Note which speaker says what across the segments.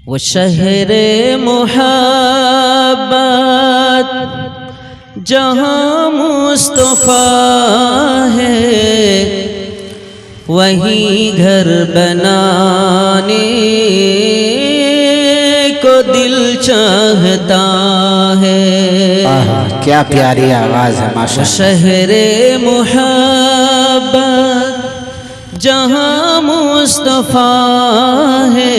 Speaker 1: वो शहरे मोहब्बत जहाँ मुस्तफ़ा है, वहीं घर बनाने को दिल चाहता है।
Speaker 2: क्या प्यारी आवाज़ है माशाअल्लाह।
Speaker 1: शहरे मोहब्बत जहाँ मुस्तफ़ा है,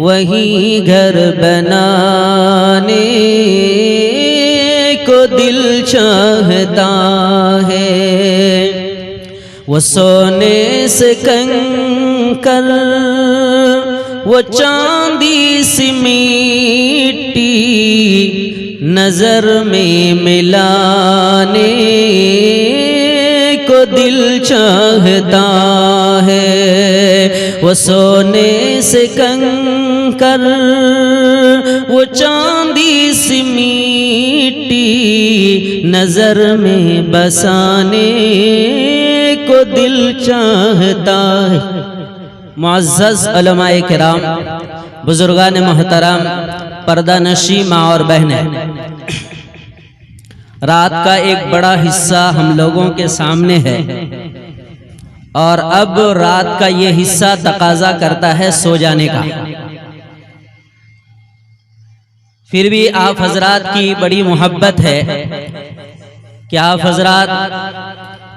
Speaker 1: वहीं घर बनाने को दिल चाहता है। वो सोने से कंकर, वो चांदी सी मिट्टी नजर में मिलाने को दिल चाहता है। वो सोने से कंकर, वो चांदी सी मिट्टी नजर में बसाने को दिल चाहता है। मुअज़्ज़ज़ उलमाए किराम, बुजुर्गान मोहतरम, पर्दा नशी माँ और बहनें, रात का एक बड़ा हिस्सा हम लोगों के सामने है और अब रात का ये हिस्सा तकाजा करता है सो जाने का। फिर भी आप हजरात की बड़ी मोहब्बत है कि आप हजरात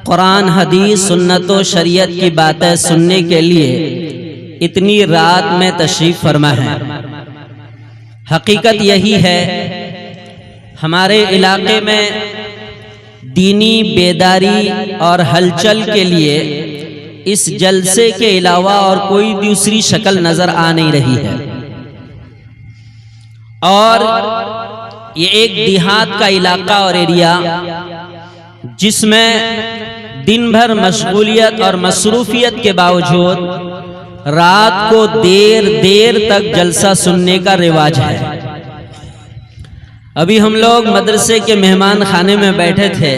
Speaker 1: कुरान, हदीस, सुन्नत व शरीयत की बातें सुनने के लिए इतनी रात में तशरीफ फरमा है। हकीकत यही है, हमारे इलाके में दीनी बेदारी और हलचल के लिए इस जलसे के अलावा और कोई दूसरी शक्ल नजर आ नहीं रही है। और ये एक देहात का इलाका और एरिया जिसमें दिन भर मशगूलियत और मसरूफियत के बावजूद रात को देर देर तक जलसा सुनने का रिवाज है। अभी हम लोग मदरसे के मेहमान खाने में बैठे थे।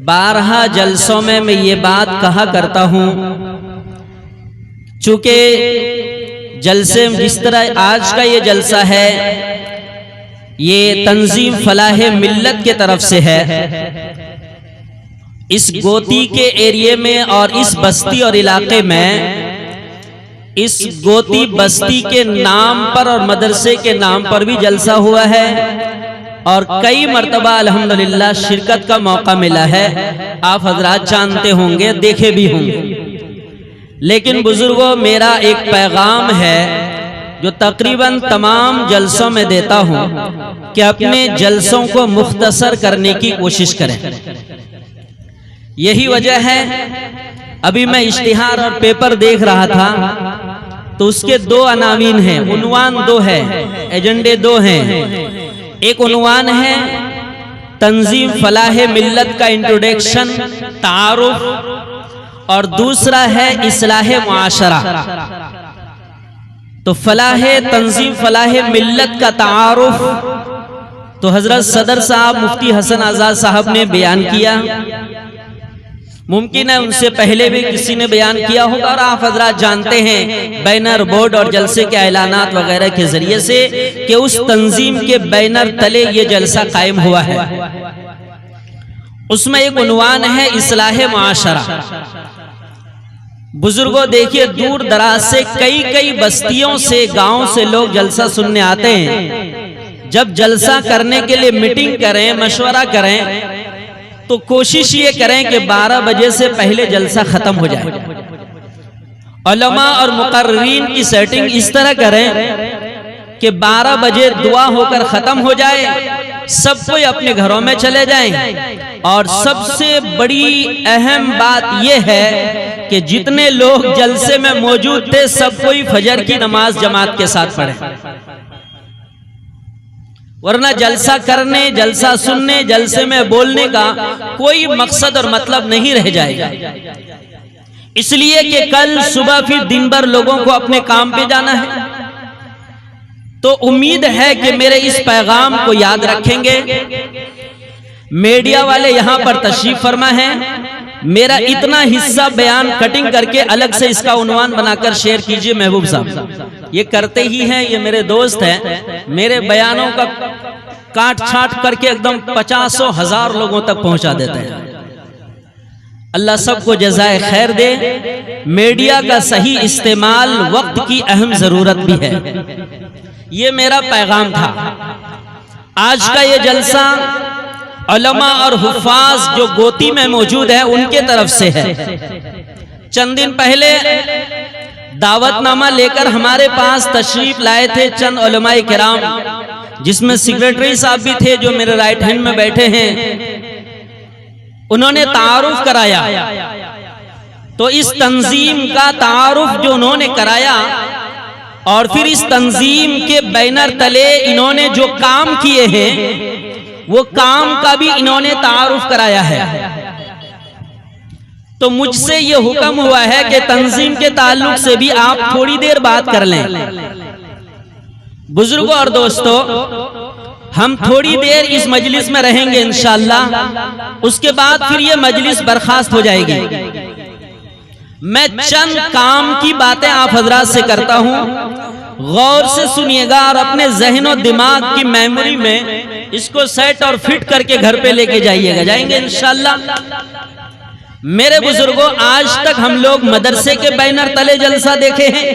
Speaker 1: 12 जलसों में मैं ये बात कहा करता हूँ, चूंकि जलसे जिस तरह आज का ये जलसा है, ये तंजीम फलाह मिल्लत के तरफ से है। इस गोती के एरिया में और इस बस्ती और इलाके में, इस गोती बस्ती के नाम पर और मदरसे के नाम पर भी जलसा हुआ है और कई मर्तबा अल्हम्दुलिल्लाह शिरकत का मौका मिला है। आप हजरात जानते होंगे, देखे भी होंगे। लेकिन बुजुर्गों, मेरा एक पैगाम है जो तकरीबन तमाम जलसों में देता हूं कि अपने जलसों को मुख्तसर करने की कोशिश करें। यही वजह है, अभी मैं इश्तिहार और पेपर देख रहा था तो उसके 2 अनावीन हैं, उन्वान 2 है, एजेंडे 2 हैं। एक उन्वान है तंजीम फलाह मिल्लत का इंट्रोडक्शन, तारुफ, और दूसरा है इस्लाह मुआशरा। तो फलाह तंजीम फलाह मिल्लत का तारुफ तो हजरत सदर साहब मुफ्ती हसन आजाद साहब ने बयान किया। मुमकिन है उनसे पहले भी किसी ने बयान किया होगा और आप हजरात जानते हैं बैनर, बोर्ड और जलसे के ऐलानात वगैरह के जरिए से कि उस तंजीम के बैनर तले ये जलसा कायम हुआ है। उसमें एक उन्वान है इस्लाह मुआशरा। बुजुर्गों देखिए, दूर दराज से कई बस्तियों से, गांव से लोग जलसा सुनने आते हैं। जब जलसा करने के लिए मीटिंग करें, मशवरा करें, तो कोशिश ये करें कि 12 बजे से पहले जलसा खत्म हो जाए। उलमा और मुकर्रीन की सेटिंग इस तरह करें कि 12 बजे दुआ होकर खत्म हो जाए, सब कोई अपने घरों में चले जाएं। और सबसे बड़ी अहम बात यह है कि जितने लोग जलसे में मौजूद थे सब कोई फजर की नमाज जमात के साथ पढ़े, वरना जलसा करने, जलसा सुनने, जलसे में बोलने का कोई मकसद और मतलब नहीं रह जाएगा। इसलिए कि कल सुबह फिर दिन भर लोगों को अपने काम पे जाना है। तो उम्मीद है कि मेरे इस पैगाम को याद रखेंगे। मीडिया वाले यहां पर तशरीफ फरमा हैं, मेरा इतना हिस्सा बयान कटिंग करके अलग से इसका उन्वान बनाकर शेयर कीजिए महबूब साहब। ये करते ही हैं, ये मेरे दोस्त हैं, मेरे बयानों का काट छाट करके एकदम 50,000 लोगों तक पहुंचा देते हैं। अल्लाह सबको जज़ाए खैर दे। मीडिया का सही इस्तेमाल वक्त की अहम जरूरत भी है। ये मेरा पैगाम था। आज का ये जलसा उलमा और हुफ़ाज़ जो गोती में मौजूद है उनके तरफ से है। चंद दिन पहले दावतनामा लेकर हमारे पास तशरीफ लाए थे चंद उलमाए किराम, जिसमें सेक्रेटरी साहब भी थे जो मेरे राइट हैंड में बैठे हैं। उन्होंने तारुफ कराया, तो इस तंजीम का तारुफ जो उन्होंने कराया और फिर इस तंजीम के बैनर तले इन्होंने जो काम किए हैं वो काम का भी इन्होंने तारुफ कराया है। तो मुझसे ये हुक्म हुआ है कि तंजीम के ताल्लुक से भी आप थोड़ी देर बात कर लें। बुजुर्गों और दोस्तों, हम थोड़ी देर इस मजलिस में रहेंगे इंशाअल्लाह, उसके बाद फिर ये मजलिस बर्खास्त हो जाएगी। मैं चंद काम की बातें आप हजरात से करता हूं, गौर से सुनिएगा और अपने जहन और दिमाग की मेमोरी में इसको सेट और फिट करके घर पे लेके जाइएगा। जाएंगे इंशाअल्लाह। मेरे बुजुर्गों, आज तक हम लोग मदरसे के बैनर तले जलसा देखे हैं,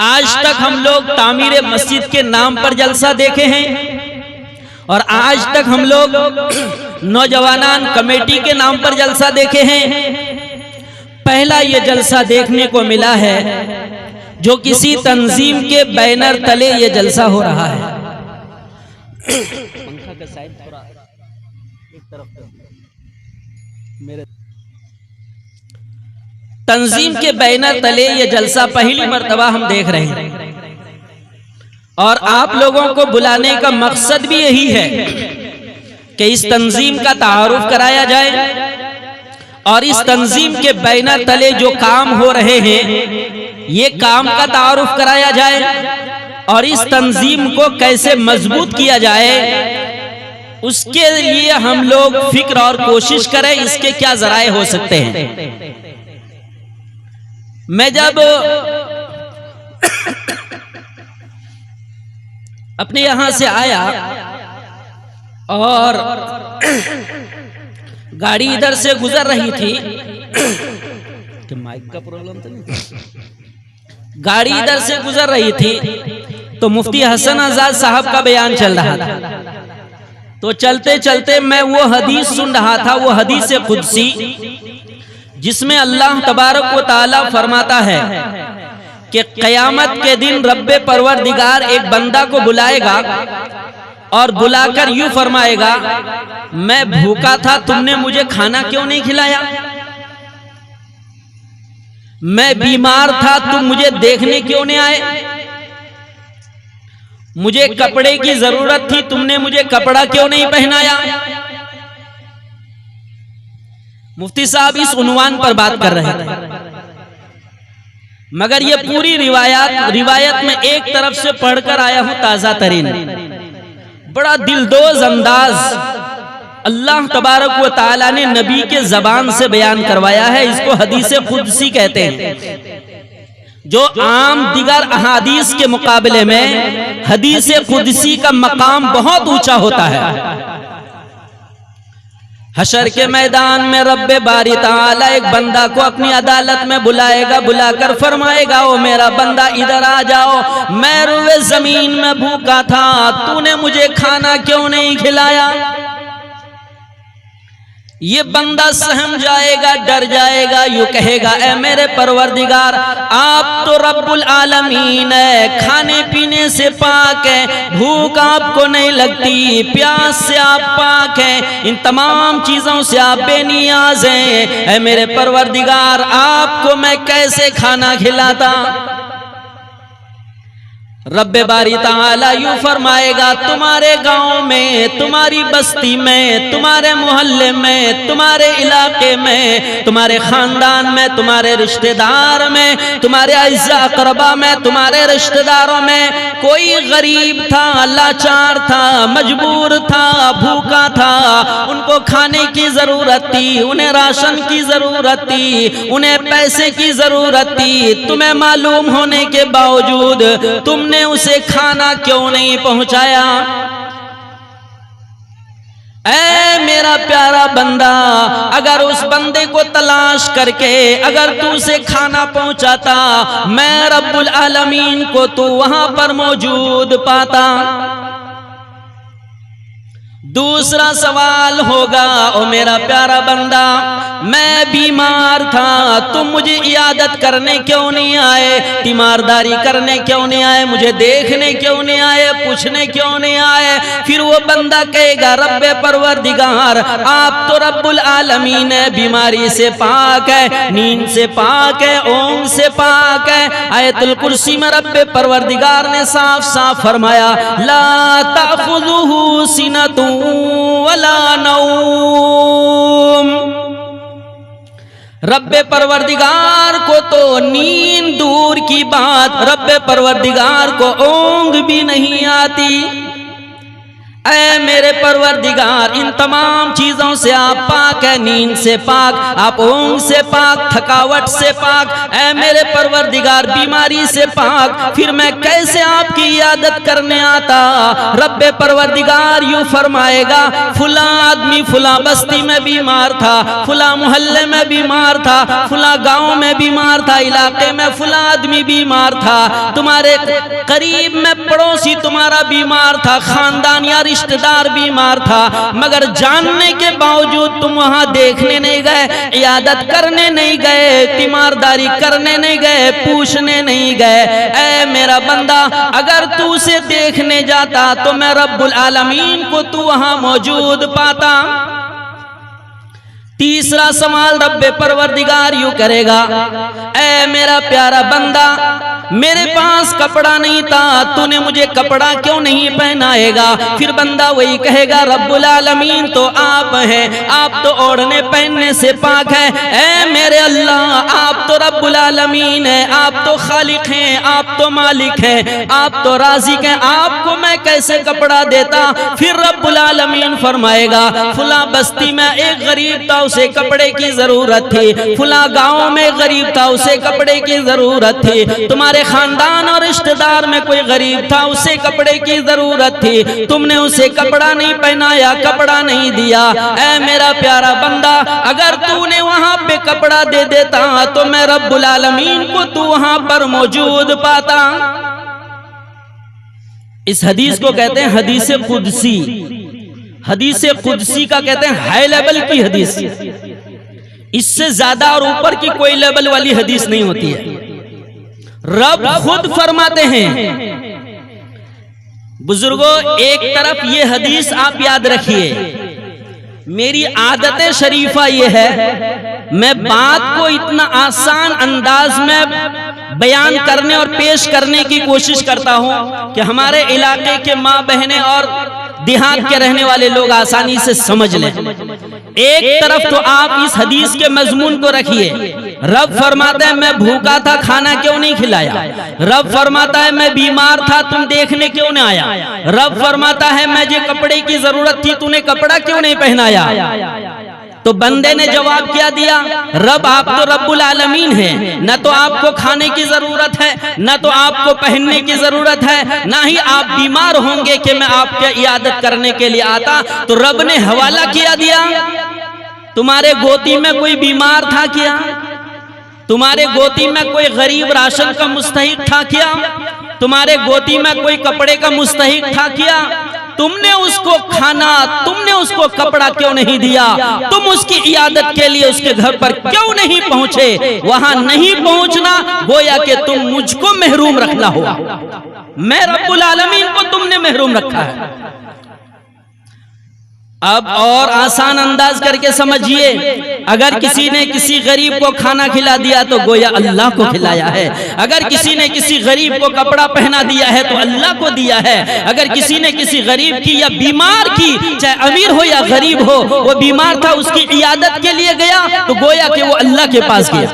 Speaker 1: आज तक हम लोग तामीर मस्जिद के नाम पर जलसा देखे हैं, और आज तक हम लोग नौजवानान कमेटी के नाम पर जलसा देखे हैं। पहला ये जलसा देखने को मिला है जो किसी तंजीम के बैनर तले ये जलसा हो रहा है। पंखा का साइड थोड़ा एक तरफ मेरे तंजीम के बैनर तले ये जलसा पहली मर्तबा हम देख रहे हैं, और आप लोगों को बुलाने का मकसद भी यही है कि इस तंजीम का तारुफ कराया जाए और इस तंजीम के बैनर तले जो काम हो रहे हैं ये काम का तारुफ कराया जाए, और इस तंजीम को कैसे मजबूत किया जाए उसके लिए हम लोग फिक्र और कोशिश करें, इसके क्या जराए हो सकते हैं। मैं जब अपने यहां से आया और गाड़ी इधर से गुजर रही थी, कि माइक का प्रॉब्लम तो नहीं, गाड़ी इधर से गुजर रही थी तो मुफ्ती हसन आजाद साहब का बयान चल रहा था। तो चलते चलते मैं वो हदीस सुन रहा था, वो हदीस कुदसी, जिसमें अल्लाह तबारक व तआला फरमाता है कि क़यामत के दिन रब्बे परवरदिगार एक बंदा को बुलाएगा और बुलाकर यूं फरमाएगा, मैं भूखा था, तुमने मुझे खाना क्यों नहीं खिलाया? मैं बीमार था, तुम मुझे देखने क्यों नहीं आए? मुझे कपड़े की जरूरत थी, तुमने मुझे कपड़ा क्यों नहीं पहनाया? मुफ्ती साहब इस उन्वान पर बात कर रहे थे, मगर ये पूरी रिवायत में एक तरफ से पढ़कर आया हूं ताजा तरीन, बड़ा दिलदोज अंदाज अल्लाह तबारक व तआला ने नबी के जबान से बयान करवाया है। इसको हदीस कुदसी कहते हैं, जो आम दिगर अहादीस के मुकाबले में हदीस कुदसी का मकाम बहुत ऊंचा होता है। हशर के मैदान में रब्बे बारी ताला एक बंदा को अपनी अदालत में बुलाएगा, बुलाकर फरमाएगा, ओ मेरा बंदा इधर आ जाओ, मैं रुए जमीन में भूखा था, तूने मुझे खाना क्यों नहीं खिलाया? ये बंदा सहम जाएगा, डर जाएगा, यूं कहेगा, ए मेरे परवरदिगार, आप तो रब्बुल आलमीन है, खाने पीने से पाक है, भूख आपको नहीं लगती, प्यास से आप पाक हैं, इन तमाम चीजों से आप बेनियाज हैं, ए मेरे परवरदिगार, आपको मैं कैसे खाना खिलाता? रब्बे बारी ताला यूं फरमाएगा, तुम्हारे गांव में, तुम्हारी बस्ती में, तुम्हारे मोहल्ले में, तुम्हारे इलाके में, तुम्हारे खानदान में, तुम्हारे रिश्तेदार में, तुम्हारे अज़्ज़ा अक़रबा में, तुम्हारे रिश्तेदारों में कोई गरीब था, लाचार था, मजबूर था, भूखा था, उनको खाने की जरूरत थी, उन्हें राशन की जरूरत थी, उन्हें पैसे की जरूरत थी। तुम्हें मालूम होने के बावजूद तुमने उसे खाना क्यों नहीं पहुंचाया? ऐ मेरा प्यारा बंदा, अगर उस बंदे को तलाश करके अगर तू उसे खाना पहुंचाता, मैं रब्बुल आलमीन को तू वहां पर मौजूद पाता। दूसरा सवाल होगा, ओ मेरा प्यारा बंदा, मैं बीमार था, तुम मुझे इयादत करने क्यों नहीं आए, तीमारदारी करने क्यों नहीं आए, मुझे देखने क्यों नहीं आए, पूछने क्यों नहीं आए? फिर वो बंदा कहेगा, रब्बे परवरदिगार, आप तो रब्बुल आलमीन है, बीमारी से पाक है, नींद से पाक है, ऊंघ से पाक है। आयतुल कुर्सी में रब्बे परवरदिगार ने साफ साफ फरमाया, ला ताखुज़ुहु सिनतुन वला नौम। रब्बे परवरदिगार को तो नींद दूर की बात, रब्बे परवरदिगार को ऊंघ भी नहीं आती। ऐ मेरे परवरदिगार, इन तमाम चीजों से आप पाक है, नींद से पाक, आप ऊंघ से पाक, थकावट से पाक, ऐ मेरे परवरदिगार बीमारी से पाक, फिर मैं कैसे आपकी इयादत करने आता? रब्बे परवरदिगार यूं फरमाएगा, फुला आदमी फुला बस्ती में बीमार था, फुला मोहल्ले में बीमार था, फुला गांव में बीमार था, इलाके में फुला आदमी बीमार था, तुम्हारे करीब में पड़ोसी तुम्हारा बीमार था, खानदान या रिश्तेदार बीमार था, मगर जानने के बावजूद तुम वहां देखने नहीं गए, इयादत करने नहीं गए, तीमारदारी करने नहीं गए, पूछने नहीं गए। ऐ मेरा बंदा, अगर तू उसे देखने जाता तो मैं रब्बुल आलमीन को तू वहां मौजूद पाता। तीसरा सवाल रब्बे परवरदिगार यूं करेगा, ऐ मेरा प्यारा बंदा, मेरे पास कपड़ा नहीं था, तूने मुझे कपड़ा क्यों नहीं पहनाएगा? फिर बंदा वही कहेगा, रब्बुल आलमीन तो आप हैं, आप तो ओढ़ने पहनने से पाक है। ऐ मेरे अल्लाह, आप तो रब्बुल आलमीन हैं, आप तो खालिक हैं, आप तो मालिक हैं, आप तो राज़िक हैं, आपको मैं कैसे कपड़ा देता? फिर रब्बुल आलमीन फरमाएगा, फुला बस्ती में एक गरीब था, उसे कपड़े की जरूरत थी, फुला गांव में गरीब था, उसे कपड़े की जरूरत थी, तुम्हारे खानदान और रिश्तेदार में कोई गरीब था, उसे कपड़े की जरूरत थी, तुमने उसे कपड़ा नहीं पहनाया, कपड़ा नहीं दिया। ऐ मेरा प्यारा बंदा, अगर तूने वहां पे कपड़ा दे देता तो मैं रब्बुल आलमीन को तू वहां पर मौजूद पाता। इस हदीस को कहते हैं हदीस कुदसी। हदीस कुदसी का कहते हैं हाई लेवल की हदीस, इससे ज्यादा और ऊपर की कोई लेवल वाली हदीस नहीं होती है। रब खुद फरमाते हैं, बुजुर्गों, एक तरफ ये हदीस आप याद रखिए, मेरी आदत शरीफा ये है, मैं बात को इतना आसान अंदाज में बयान करने और पेश करने की कोशिश करता हूं कि हमारे इलाके के माँ बहनें और देहात के रहने वाले लोग आसानी से समझ लें। एक तरफ तो आप इस हदीस के मजमून को रखिए, रब फरमाता है मैं भूखा था, खाना क्यों नहीं खिलाया? रब फरमाता है मैं बीमार था, तुम देखने क्यों नहीं आया? रब फरमाता है मुझे कपड़े की जरूरत थी, तूने कपड़ा क्यों नहीं पहनाया? तो बंदे ने जवाब क्या दिया? रब, आप तो रब्बुल आलमीन हैं, न तो आपको खाने की जरूरत है, न तो आपको पहनने की जरूरत है, ना ही आप बीमार होंगे कि मैं आपके इयादत करने के लिए आता। तो रब ने हवाला किया दिया, तुम्हारे गोदी में कोई बीमार था क्या? तुम्हारे गोदी में कोई गरीब राशन का मुस्तहिक था क्या? तुम्हारे गोदी में कोई कपड़े का मुस्तहिक था क्या? तुमने उसको खाना, तुमने उसको कपड़ा क्यों नहीं दिया? तुम उसकी इयादत के लिए उसके घर पर क्यों नहीं पहुंचे? वहां नहीं पहुंचना गोया कि तुम मुझको महरूम रखना हुआ, मैं रब्बुल आलमीन को तुमने महरूम रखा है। अब और आसान अंदाज करके समझिए, अगर किसी ने किसी गरीब को खाना खिला दिया तो गोया अल्लाह को खिलाया है। अगर किसी ने किसी गरीब को कपड़ा पहना दिया है तो अल्लाह को दिया है। अगर किसी ने किसी गरीब की या बीमार की, चाहे अमीर हो या गरीब हो, वो बीमार था उसकी इयादत के लिए गया तो गोया कि वो अल्लाह के पास गया।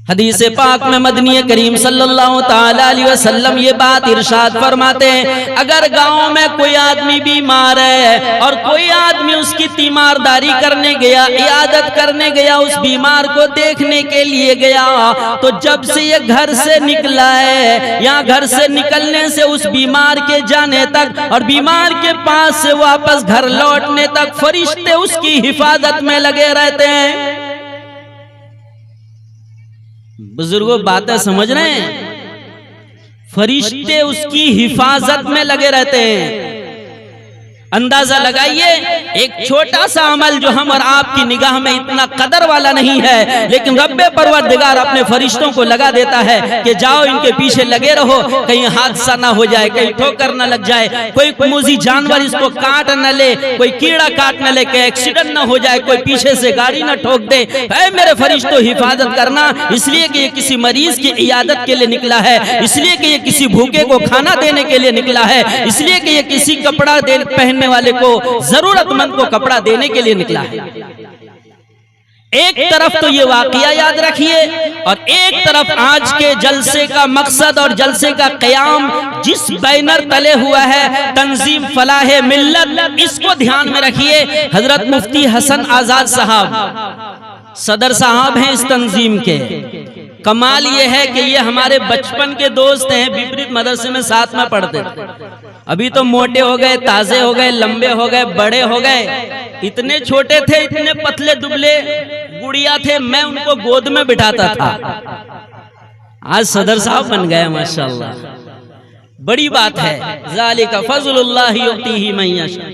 Speaker 1: हदीस पाक में मदनी करीम सल्लल्लाहु ताला अलैहि वसल्लम ये बात इरशाद फरमाते हैं, अगर गांव में कोई आदमी बीमार है और कोई आदमी उसकी तीमारदारी करने गया, इयादत करने गया, उस बीमार को देखने के लिए गया, तो जब से ये घर से निकला है या घर से निकलने से उस बीमार के जाने तक और बीमार के पास से वापस घर लौटने तक फरिश्ते उसकी हिफाजत में लगे रहते हैं। बुजुर्गों बातें समझ रहे हैं? फरिश्ते उसकी हिफाजत में लगे रहते हैं। अंदाजा लगाइए, एक छोटा सा अमल जो हम और आपकी निगाह में इतना कदर वाला नहीं है, लेकिन रब्बे परवरदिगार अपने फरिश्तों को लगा देता है कि जाओ इनके पीछे लगे रहो, कहीं हादसा ना हो जाए, कहीं ठोकर ना लग जाए, कोई मुजी जानवर इसको काट न ले, कोई कीड़ा काट न ले, कहीं एक्सीडेंट ना हो जाए, कोई पीछे से गाड़ी ना ठोक दे। ऐ मेरे फरिश्तों हिफाजत करना, इसलिए कि ये किसी मरीज की इयादत के लिए निकला है, इसलिए कि ये किसी भूखे को खाना देने के लिए निकला है, इसलिए कि ये किसी कपड़ा पहनने वाले को, जरूरतमंद को कपड़ा देने के लिए निकला है। एक तरफ तो ये वाकया याद रखिए और एक तरफ आज के जलसे का मकसद और जलसे का क़याम जिस बैनर तले हुआ है, तंजीम फलाहे मिल्लत, इसको ध्यान में रखिए। हजरत मुफ्ती हसन आजाद साहब सदर साहब हैं इस तंजीम के। कमाल ये है कि ये हमारे बचपन के दोस्त हैं, विपरीत मदरसे में साथ में पढ़ते थे। अभी तो मोटे हो गए, ताजे हो गए, लंबे हो गए, बड़े हो गए। इतने छोटे थे, इतने पतले दुबले गुड़िया थे, मैं उनको गोद में बिठाता था। आज सदर साहब बन गए माशाल्लाह, बड़ी बात है। ज़ालिका फ़ज़्लुल्लाहि युतीही मन यशा।